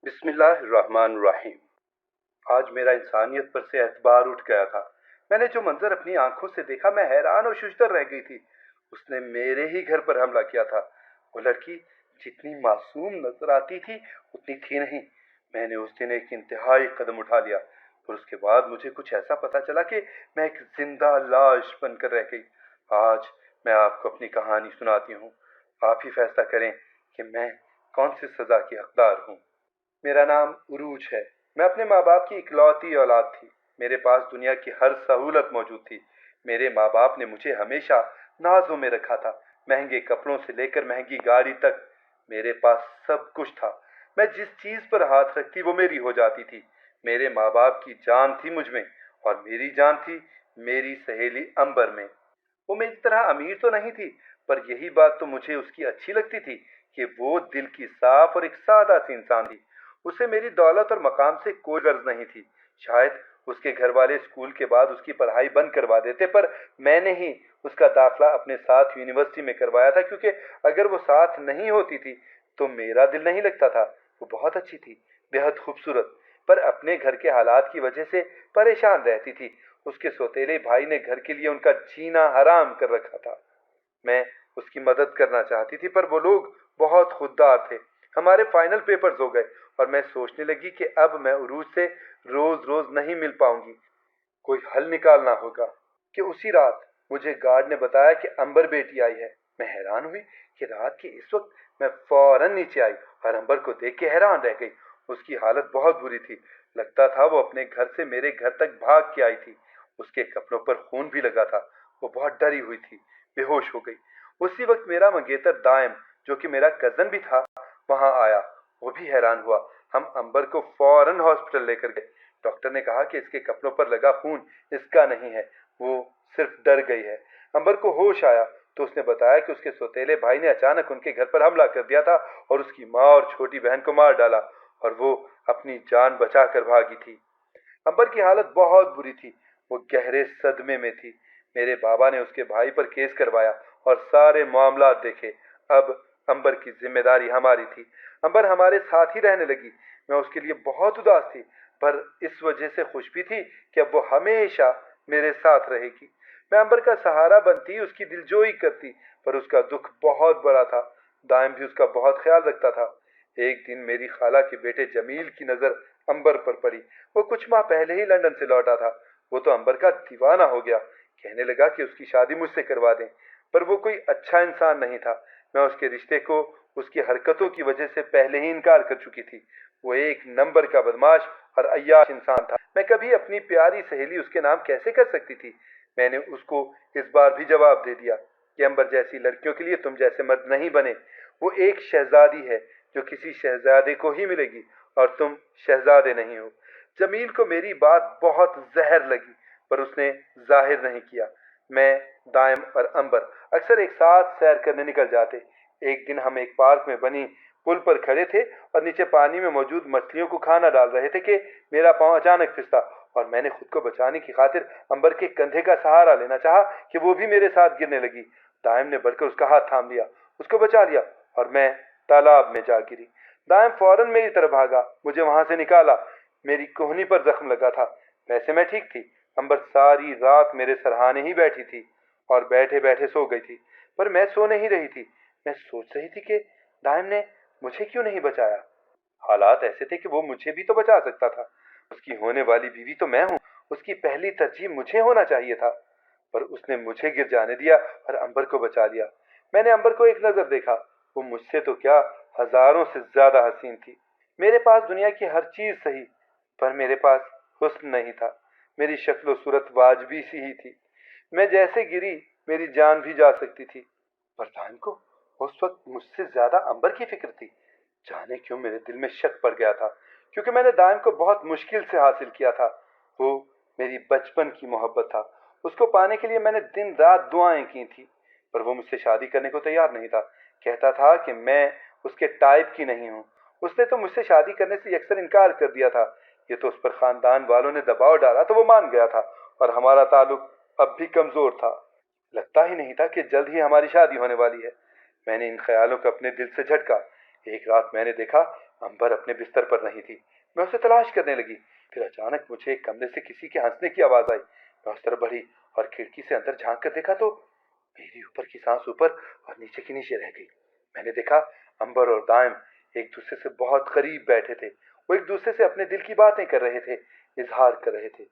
बिस्मिल्लाहिर्रहमानिर्रहीम। आज मेरा इंसानियत पर से एतबार उठ गया था। मैंने जो मंजर अपनी आंखों से देखा, मैं हैरान और शुजदर रह गई थी। उसने मेरे ही घर पर हमला किया था। वो लड़की जितनी मासूम नजर आती थी उतनी थी नहीं। मैंने उस दिन एक इंतहाई कदम उठा लिया और उसके बाद मुझे कुछ ऐसा पता चला कि मैं एक जिंदा लाश बनकर रह गई। आज मैं आपको अपनी कहानी सुनाती हूँ। आप ही फैसला करें कि मैं कौन सी सजा की हकदार हूँ। मेरा नाम उरूज है। मैं अपने माँ बाप की इकलौती औलाद थी। मेरे पास दुनिया की हर सहूलत मौजूद थी। मेरे माँ बाप ने मुझे हमेशा नाजों में रखा था, महंगे कपड़ों से लेकर महंगी गाड़ी तक। मेरे पास सब कुछ था। मैं जिस चीज पर हाथ रखती वो मेरी हो जाती थी। मेरे माँ बाप की जान थी मुझ में और मेरी जान थी मेरी सहेली अंबर में। वो मेरी तरह अमीर तो नहीं थी, पर यही बात तो मुझे उसकी अच्छी लगती थी कि वो दिल की साफ और एक सादा सी इंसान थी। उसे मेरी दौलत और मकाम से कोई गर्ज नहीं थी। शायद उसके घर वाले स्कूल के बाद उसकी पढ़ाई बंद करवा देते, पर मैंने ही उसका दाखिला अपने साथ यूनिवर्सिटी में करवाया था, क्योंकि अगर वो साथ नहीं होती थी तो मेरा दिल नहीं लगता था। वो बहुत अच्छी थी, बेहद खूबसूरत, पर अपने घर के हालात की वजह से परेशान रहती थी। उसके सौतेले भाई ने घर के लिए उनका जीना हराम कर रखा था। मैं उसकी मदद करना चाहती थी, पर वो लोग बहुत खुददार थे। हमारे फाइनल पेपर्स हो गए और मैं सोचने लगी कि अब मैं उरूज से रोज रोज नहीं मिल पाऊंगी। कोई हल निकालना होगा। कि उसी रात मुझे गार्ड ने बताया कि अंबर बेटी आई है। मैं हैरान हुई कि रात के इस वक्त। मैं फौरन नीचे आई और अंबर को देख के हैरान रह गई। उसकी हालत बहुत बुरी थी। लगता था वो अपने घर से मेरे घर तक भाग के आई थी। उसके कपड़ों पर खून भी लगा था। वो बहुत डरी हुई थी, बेहोश हो गई। उसी वक्त मेरा मंगेतर दायम, जो कि मेरा कजन भी था, वहां आया। वो भी हैरान हुआ। हम अंबर को फौरन हॉस्पिटल लेकर गए। डॉक्टर ने कहा कि इसके कपड़ों पर लगा खून इसका नहीं है, वो सिर्फ डर गई है। अंबर को होश आया तो उसने बताया कि उसके सौतेले भाई ने अचानक उनके घर पर हमला कर दिया था और उसकी माँ और छोटी बहन को मार डाला, और वो अपनी जान बचा कर भागी थी। अंबर की हालत बहुत बुरी थी। वो गहरे सदमे में थी। मेरे बाबा ने उसके भाई पर केस करवाया और सारे मामला देखे। अब अंबर की जिम्मेदारी हमारी थी। अंबर हमारे साथ ही रहने लगी। मैं उसके लिए बहुत उदास थी, पर इस वजह से खुश भी थी कि अब वो हमेशा मेरे साथ रहेगी। मैं अंबर का सहारा बनती, उसकी दिलजोई करती, पर उसका दुख बहुत बड़ा था। दायम भी उसका बहुत ख्याल रखता था। एक दिन मेरी खाला के बेटे जमील की नजर अंबर पर पड़ी। वो कुछ माह पहले ही लंदन से लौटा था। वो तो अंबर का दीवाना हो गया। कहने लगा कि उसकी शादी मुझसे करवा दें, पर वो कोई अच्छा इंसान नहीं था। मैं उसके रिश्ते को उसकी हरकतों की वजह से पहले ही इनकार कर चुकी थी। वो एक नंबर का बदमाश और अय्याश इंसान था। मैं कभी अपनी प्यारी सहेली उसके नाम कैसे कर सकती थी। मैंने उसको इस बार भी जवाब दे दिया कि अंबर जैसी लड़कियों के लिए तुम जैसे मर्द नहीं बने। वो एक शहजादी है जो किसी शहजादे को ही मिलेगी, और तुम शहजादे नहीं हो। जमील को मेरी बात बहुत जहर लगी, पर उसने जाहिर नहीं किया। मैं, दायम और अंबर अक्सर एक साथ सैर करने निकल जाते। एक दिन हम एक पार्क में बनी पुल पर खड़े थे और नीचे पानी में मौजूद मछलियों को खाना डाल रहे थे कि मेरा पांव अचानक फिसला, और मैंने खुद को बचाने की खातिर अंबर के कंधे का सहारा लेना चाहा कि वो भी मेरे साथ गिरने लगी। दायम ने बढ़कर उसका हाथ थाम लिया, उसको बचा लिया, और मैं तालाब में जा गिरी। दायम फौरन मेरी तरफ भागा, मुझे वहां से निकाला। मेरी कोहनी पर जख्म लगा था। वैसे मैं ठीक थी। अंबर सारी रात मेरे सरहाने ही बैठी थी और बैठे बैठे सो गई थी, पर मैं सो नहीं रही थी। मैं सोच रही थी कि दायम ने मुझे क्यों नहीं बचाया। हालात ऐसे थे कि वो मुझे भी तो बचा सकता था। उसकी होने वाली बीवी तो मैं हूँ। उसकी पहली तरजीह मुझे होना चाहिए था, पर उसने मुझे गिर जाने दिया और अंबर को बचा लिया। मैंने अंबर को एक नजर देखा। वो मुझसे तो क्या, हजारों से ज्यादा हसीन थी। मेरे पास दुनिया की हर चीज सही, पर मेरे पास हुस्न नहीं था। मेरी शक्ल सूरत वाजबी सी ही थी। मैं जैसे गिरी मेरी जान भी जा सकती थी। पर दान को उस वक्त मुझसे ज्यादा अंबर की फिक्र थी। जाने क्यों मेरे दिल में शक पड़ गया था, क्योंकि मैंने दायम को बहुत मुश्किल से हासिल किया था। वो मेरी बचपन की मोहब्बत था। उसको पाने के लिए मैंने दिन रात दुआएं की थी, पर वो मुझसे शादी करने को तैयार नहीं था। कहता था कि मैं उसके टाइप की नहीं हूँ। उसने तो मुझसे शादी करने से अक्सर इनकार कर दिया था। ये तो उस पर खानदान वालों ने दबाव डाला तो वो मान गया था, और हमारा ताल्लुक अब भी कमजोर था। लगता ही नहीं था कि जल्द ही हमारी शादी होने वाली है। मैंने इन ख्यालों को अपने दिल से झटका। एक रात मैंने देखा अंबर अपने बिस्तर पर नहीं थी। मैं उसे तलाश करने लगी। फिर अचानक मुझे एक कमरे से किसी के हंसने की आवाज आई। मैं उस तरफ बढ़ी और खिड़की से अंदर झांक कर देखा तो मेरी ऊपर की सांस ऊपर और नीचे की नीचे रह गई। मैंने देखा अंबर और दाइम एक दूसरे से बहुत करीब बैठे थे। वो एक दूसरे से अपने दिल की बातें कर रहे थे, इजहार कर रहे थे।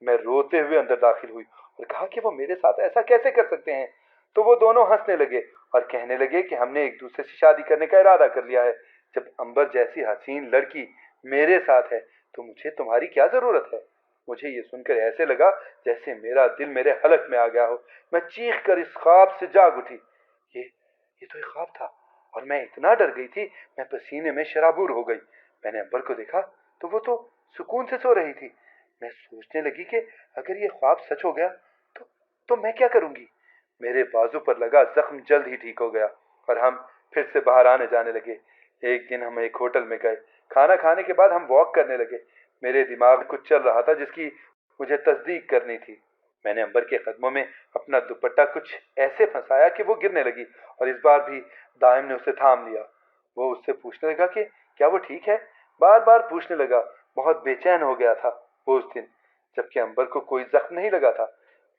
मैं रोते हुए अंदर दाखिल हुई और कहा कि वो मेरे साथ ऐसा कैसे कर सकते हैं। तो वो दोनों हंसने लगे और कहने लगे कि हमने एक दूसरे से शादी करने का इरादा कर लिया है। जब अंबर जैसी हसीन लड़की मेरे साथ है तो मुझे तुम्हारी क्या जरूरत है। मुझे ये सुनकर ऐसे लगा जैसे मेरा दिल मेरे हलक में आ गया हो। मैं चीख कर इस ख्वाब से जाग उठी। ये ये तो एक ख्वाब था और मैं इतना डर गई थी, मैं पसीने में शराबूर हो गई। मैंने अंबर को देखा तो वो तो सुकून से सो रही थी। मैं सोचने लगी कि अगर ये ख्वाब सच हो गया तो तो मैं क्या करूंगी। मेरे बाजू पर लगा जख्म जल्द ही ठीक हो गया और हम फिर से बाहर आने जाने लगे। एक दिन हम एक होटल में गए। खाना खाने के बाद हम वॉक करने लगे। मेरे दिमाग में कुछ चल रहा था जिसकी मुझे तस्दीक करनी थी। मैंने अंबर के कदमों में अपना दुपट्टा कुछ ऐसे फंसाया कि वो गिरने लगी और इस बार भी दाइम ने उसे थाम लिया। वो उससे पूछने लगा कि क्या वो ठीक है। बार बार पूछने लगा। बहुत बेचैन हो गया था वो उस दिन, जबकि अंबर को कोई जख्म नहीं लगा था।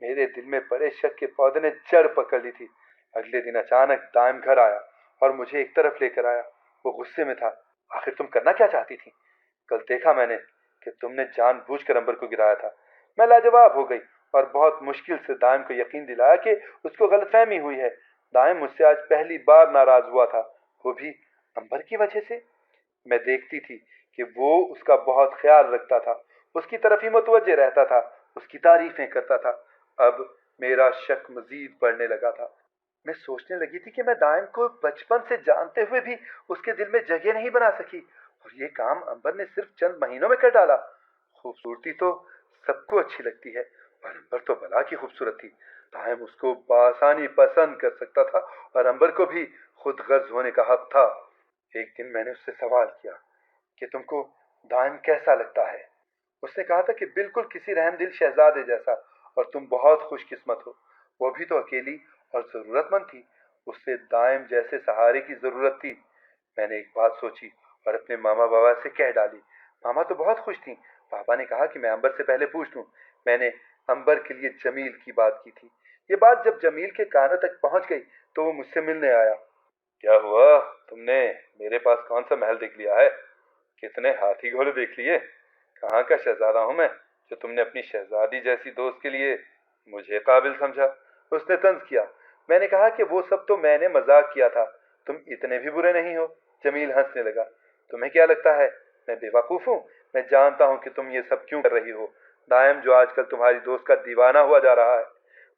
मेरे दिल में पड़े शक के पौधे ने जड़ पकड़ ली थी। अगले दिन अचानक दाइम घर आया और मुझे एक तरफ लेकर आया। वो गुस्से में था। आखिर तुम करना क्या चाहती थी। कल देखा मैंने कि तुमने जानबूझकर अंबर को गिराया था। मैं लाजवाब हो गई और बहुत मुश्किल से दाइम को यकीन दिलाया कि उसको गलतफहमी हुई है। दाइम मुझसे आज पहली बार नाराज हुआ था, वो भी अंबर की वजह से। मैं देखती थी कि वो उसका बहुत ख्याल रखता था, उसकी तरफ ही मुतवज्जे रहता था, उसकी तारीफें करता था। अब मेरा शक मजीद बढ़ने लगा था। मैं सोचने लगी थी कि मैं दाइम को बचपन से जानते हुए भी उसके दिल में जगह नहीं बना सकी और ये काम अंबर ने सिर्फ चंद महीनों में कर डाला। खूबसूरती तो सबको अच्छी लगती है और अंबर तो भला की खूबसूरत थी। दाइम उसको बासानी पसंद कर सकता था और अंबर को भी खुद गर्ज होने का हक था। एक दिन मैंने उससे सवाल किया कि तुमको दाइम कैसा लगता है। उसने कहा था कि बिल्कुल किसी रहमदिल शहजादे जैसा और तुम बहुत खुशकिस्मत हो। वो भी तो अकेली और जरूरतमंद थी, उससे दाइम जैसे सहारे की जरूरत थी। मैंने एक बात सोची और अपने मामा बाबा से कह डाली। मामा तो बहुत खुश थी। पापा ने कहा कि मैं अंबर से पहले पूछ लूं। मैंने अंबर के लिए जमील की बात की थी। ये बात जब जमील के कानों तक पहुंच गई तो वो मुझसे मिलने आया। क्या हुआ, तुमने मेरे पास कौन सा महल देख लिया है। कितने हाथी घोड़े देख लिए। कहाँ का शहजादा हूं मैं जो तुमने अपनी शहजादी जैसी दोस्त के लिए मुझे काबिल समझा। उसने तंज किया। मैंने कहा कि वो सब तो मैंने मजाक किया था, तुम इतने भी बुरे नहीं हो। जमील हंसने लगा। तुम्हें क्या लगता है मैं बेवकूफ हूँ। मैं जानता हूँ कि तुम ये सब क्यों कर रही हो। दायम जो आजकल तुम्हारी दोस्त का दीवाना हुआ जा रहा है।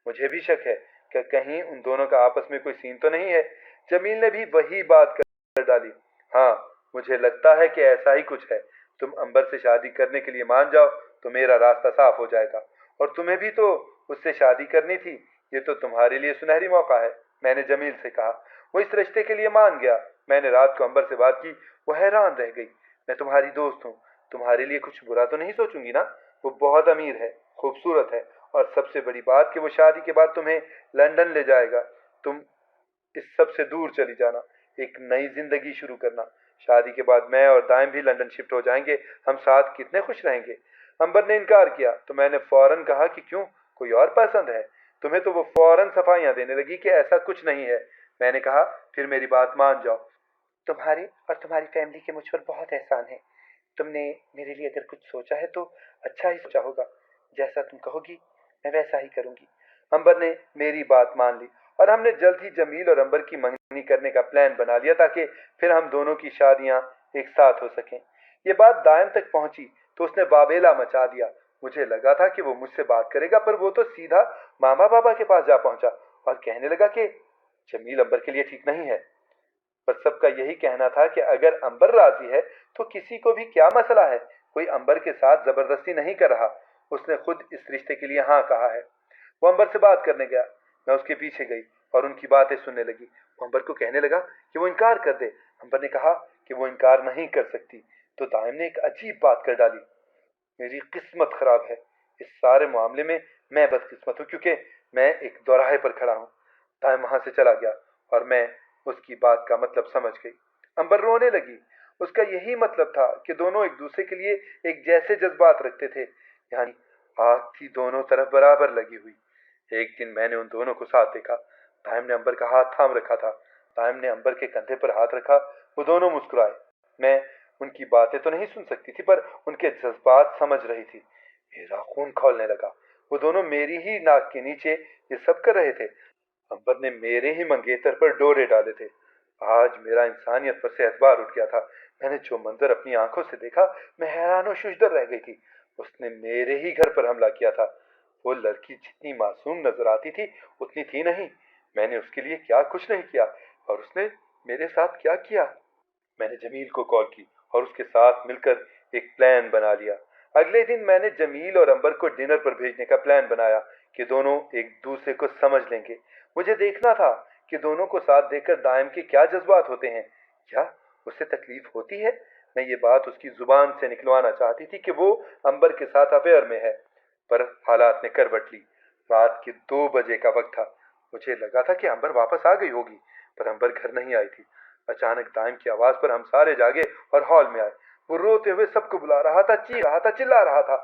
मुझे भी शक है कि कहीं उन दोनों का आपस में कोई सीन तो नहीं है। जमील ने भी वही बात कर डाली। हाँ, मुझे लगता है कि ऐसा ही कुछ है। तुम अंबर से शादी करने के लिए मान जाओ तो मेरा रास्ता साफ हो जाएगा। और तुम्हें भी तो उससे शादी करनी थी। ये तो तुम्हारे लिए सुनहरी मौका है। मैंने जमील से कहा। वो इस रिश्ते के लिए मान गया। मैंने रात को अंबर से बात की। वो हैरान रह गई। मैं तुम्हारी दोस्त हूँ, तुम्हारे लिए कुछ बुरा तो नहीं सोचूंगी ना। वो बहुत अमीर है, खूबसूरत है और सबसे बड़ी बात कि वो शादी के बाद तुम्हें लंदन ले जाएगा। तुम इस सब से दूर चली जाना, एक नई जिंदगी शुरू करना। शादी के बाद मैं और दाइम भी लंदन शिफ्ट हो जाएंगे। हम साथ कितने खुश रहेंगे। अंबर ने इनकार किया तो मैंने फौरन कहा कि क्यों, कोई और पसंद है तुम्हें। तो वो फौरन सफाइयां देने लगी कि ऐसा कुछ नहीं है। मैंने कहा फिर मेरी बात मान जाओ। तुम्हारे और तुम्हारी फैमिली के मुझ पर बहुत एहसान है। तुमने मेरे लिए अगर कुछ सोचा है तो अच्छा ही सोचा होगा। जैसा तुम कहोगी मैं वैसा ही करूंगी। अंबर ने मेरी बात मान ली और हमने जल्द ही जमील और अंबर की मंगनी करने का प्लान बना लिया ताकि फिर हम दोनों की शादियां एक साथ हो सकें। ये बात दायम तक पहुंची तो उसने बाबेला मचा दिया। मुझे लगा था कि वो मुझसे बात करेगा पर वो तो सीधा मामा बाबा के पास जा पहुंचा और कहने लगा कि जमील अंबर के लिए ठीक नहीं है। पर सबका यही कहना था कि अगर अंबर राजी है तो किसी को भी क्या मसला है। कोई अंबर के साथ जबरदस्ती नहीं कर रहा। उसने खुद इस रिश्ते के लिए हाँ कहा है। वो अंबर से बात करने गया। मैं उसके पीछे गई और उनकी बातें सुनने लगी। वो अंबर को कहने लगा कि वो इनकार कर दे। अंबर ने कहा कि वो इनकार नहीं कर सकती। तो दाइम ने एक अजीब बात कर डाली। मेरी किस्मत खराब है। इस सारे मामले में मैं बदकिस्मत हूँ क्योंकि मैं एक दोराहे पर खड़ा हूँ। दाइम वहां से चला गया और मैं उसकी बात का मतलब समझ गई। अंबर रोने लगी। उसका यही मतलब था कि दोनों एक दूसरे के लिए एक जैसे जज्बात रखते थे, यानी आग थी दोनों तरफ बराबर लगी हुई। एक दिन मैंने उन दोनों को साथ देखा। तायम ने अंबर का हाथ थाम रखा था। तायम ने अंबर के कंधे पर हाथ रखा। वो दोनों मुस्कुराए। मैं उनकी बातें तो नहीं सुन सकती थी, पर उनके जज्बात समझ रही थी। मेरा खून खौलने लगा। वो दोनों मेरी ही नाक के नीचे ये सब कर रहे थे। अंबर ने मेरे ही मंगेतर पर डोरे डाले थे। आज मेरा इंसानियत पर से एतबार उठ गया था। मैंने जो मंजर अपनी आंखों से देखा, मैं हैरान और शुजदर रह गई थी। उसने मेरे ही घर पर हमला किया था। वो लड़की जितनी मासूम नजर आती थी, उतनी थी नहीं। मैंने उसके लिए क्या कुछ नहीं किया, और उसने मेरे साथ क्या किया। मैंने जमील को कॉल की और उसके साथ मिलकर एक प्लान बना लिया। अगले दिन मैंने जमील और अंबर को डिनर पर भेजने का प्लान बनाया कि दोनों एक दूसरे को समझ लेंगे। मुझे देखना था कि दोनों को साथ देखकर दायम के क्या जज्बात होते हैं। क्या उसे तकलीफ होती है? मैं ये बात उसकी जुबान से निकलवाना चाहती थी कि वो अंबर के साथ अफेयर में है, पर हालात ने करवट ली। रात के 2 बजे का वक्त था। मुझे लगा था कि अंबर वापस आ गई होगी, पर अंबर घर नहीं आई थी। अचानक दाइम की आवाज पर हम सारे जागे और हॉल में आए। वो रोते हुए सबको बुला रहा था, चीख रहा था, चिल्ला रहा था।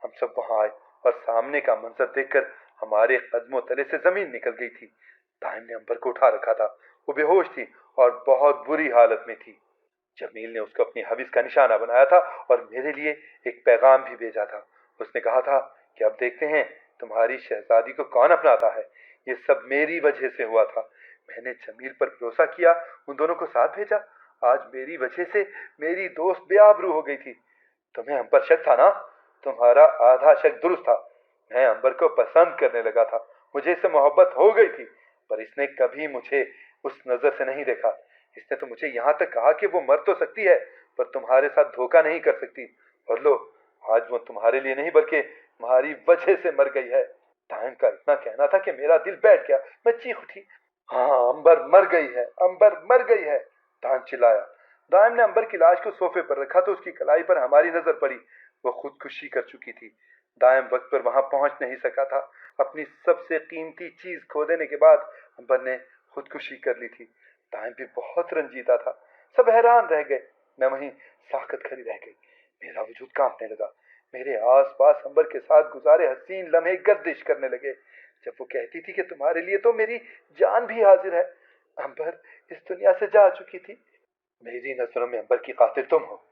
हम सब वहां आए और सामने का मंजर देखकर हमारे कदमों तले से जमीन निकल गई थी। दाइम ने अंबर को उठा रखा था। वो बेहोश थी और बहुत बुरी हालत में थी। जमील ने उसको अपनी हविस का निशाना बनाया था और मेरे लिए एक पैगाम भी भेजा था। उसने कहा था कि अब देखते हैं तुम्हारी शहजादी को कौन अपनाता है। ये सब मेरी वजह से हुआ था। मैंने जमील पर भरोसा किया, उन दोनों को साथ भेजा। आज मेरी वजह से मेरी दोस्त बेआबरू हो गई थी। तुम्हें हम पर शक था ना? तुम्हारा आधा शक दुरुस्त था। मैं अंबर को पसंद करने लगा था। मुझे इससे मोहब्बत हो गई थी, पर इसने कभी मुझे उस नजर से नहीं देखा। इसने तो मुझे यहाँ तक कहा कि वो मर तो सकती है, पर तुम्हारे साथ धोखा नहीं कर सकती। और लो, आज वो तुम्हारे लिए नहीं बल्कि तुम्हारी वजह से मर गई है। टाइम का इतना कहना था कि मेरा दिल बैठ गया। मैं चीख उठी, हाँ, अंबर मर गई है, अंबर मर गई है। दान चिल्लाया। दाइम ने अंबर की लाश को सोफे पर रखा तो उसकी कलाई पर हमारी नजर पड़ी। वो खुदकुशी कर चुकी थी। दाइम वक्त पर वहां पहुंच नहीं सका था। अपनी सबसे कीमती चीज खो देने के बाद अंबर ने खुदकुशी कर ली थी। दाइम भी बहुत रंजीदा था। सब हैरान रह गए। मैं वहीं साकत खड़ी रह गई। मेरा वजूद कांपने लगा। मेरे आस पास अंबर के साथ गुजारे हसीन लम्हे गर्दिश करने लगे। जब वो कहती थी कि तुम्हारे लिए तो मेरी जान भी हाजिर है। अंबर इस दुनिया से जा चुकी थी। मेरी नजरों में अंबर की कातिल तुम हो,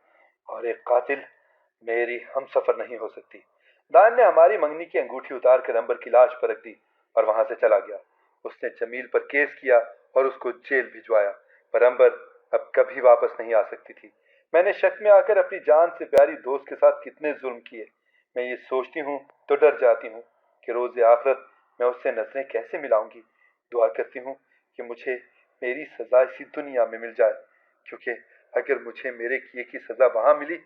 और एक कातिल मेरी हम सफर नहीं हो सकती। दान ने हमारी मंगनी की अंगूठी उतार कर अंबर की लाश पर रख दी और वहां से चला गया। उसने जमील पर केस किया और उसको जेल भिजवाया, पर अंबर अब कभी वापस नहीं आ सकती थी। मैंने शक में आकर अपनी जान से प्यारी दोस्त के साथ कितने जुल्म किए। मैं ये सोचती हूँ तो डर जाती हूँ कि रोज़ आखिरत मैं उससे नजरें कैसे मिलाऊंगी। दुआ करती हूँ कि मुझे मेरी सजा इसी दुनिया में मिल जाए, क्योंकि अगर मुझे मेरे किए की सजा वहां मिली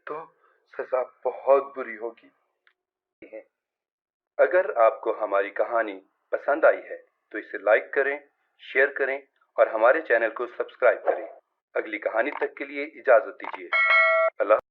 तो सजा बहुत बुरी होगी। अगर आपको हमारी कहानी पसंद आई है तो इसे लाइक करें, शेयर करें और हमारे चैनल को सब्सक्राइब करें। अगली कहानी तक के लिए इजाजत दीजिए। अल्लाह।